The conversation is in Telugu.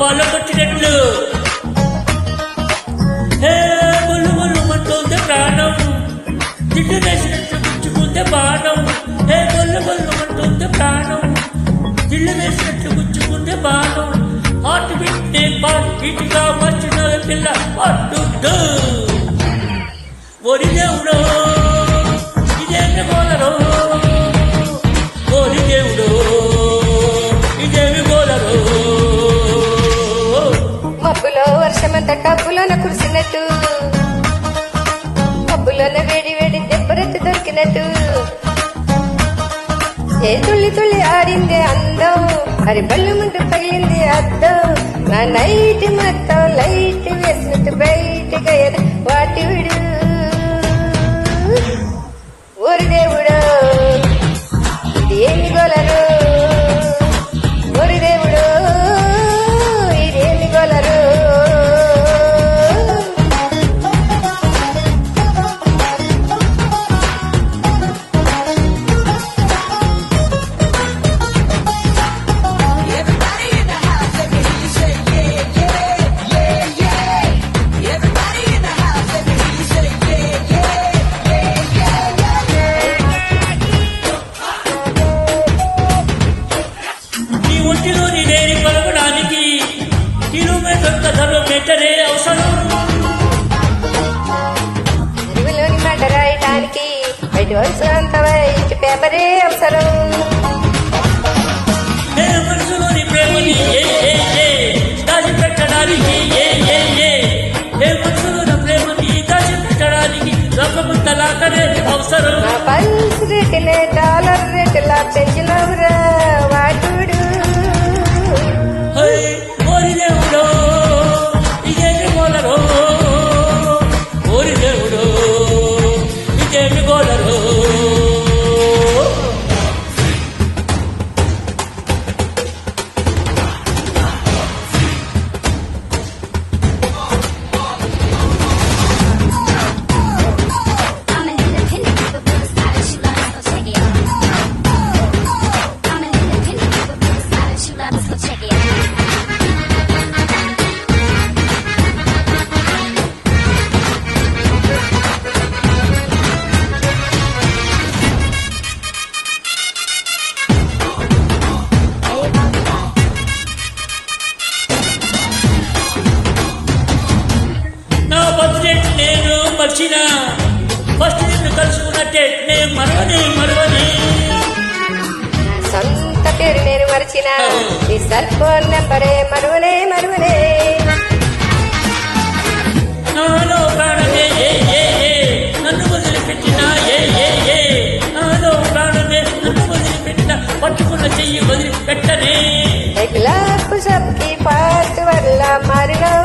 బాలో కొట్టినట్లు ముళ్ళు ముళ్ళు మంటుంది ప్రాణం జిడ్డు వేసినట్లు గుచ్చుకుంటే బాణం ముళ్ళు ముళ్ళు మంటుంది ప్రాణం జిల్లు వేసినట్లు గుచ్చుకుంటే బాణం హార్ట్ బిట్టే బీట్ గా మార్చిన పిల్ల పట్టుద్దు ఒరి దేవుడో ఇదేమి గోలరో ఒరి దేవుడో ఇదేమి గోలరో మబ్బులో వర్షమంత కబ్బులోన కురిసినట్టు మబ్బులోన వేడి వేడి దెబ్బరెట్టు దొరికినట్టు ఏ తుళ్ళి తుళ్ళి ఆడింది అందం మరి బళ్ళు ముందు పగిలింది అద్దం నా నైట్ మొత్తం లైట్ వేసినట్టు బయటగా వాటి విడు ఊరి దేవుడు ఇది ఏమి గోలరు ఊరి దేవుడు ఇదేమి గోలరు ఒంటిలోని వేడి కొలవడానికి కిలోమీటరే అవసరం తెలుగులోని మాట రాయటానికి బయట వరుస అంత ఇంటి పేపరే అవసరం మనసులోని ప్రేమని దాచిపెట్టడానికి మనసులోని ప్రేమని దాచిపెట్టడానికి రకముంతలాకనే అవసరం నా పల్స్ రేటులే డాలర్ రేటులా పెంచినవురా వాటుడు ఓరి దేవుడో ఇదేమి గోలరో ఓరి దేవుడో ఇదేమి గోలరో నేను మర్చిన ఫస్ట్ నిన్ను కలుసుకున్నట్టే నేను మరవని సొంత పేరు నేను మరిచిన ఈ సెల్ ఫోన్ నెంబరే మరువనే నాలో ప్రాణమే నన్ను వదిలిపెట్టిన నాలో ప్రాణమే నన్ను వదిలిపెట్టిన పట్టుకున్న చెయ్యి వదిలిపెట్టనే సబ్కి పార్ట్ వల్ల మరుగవు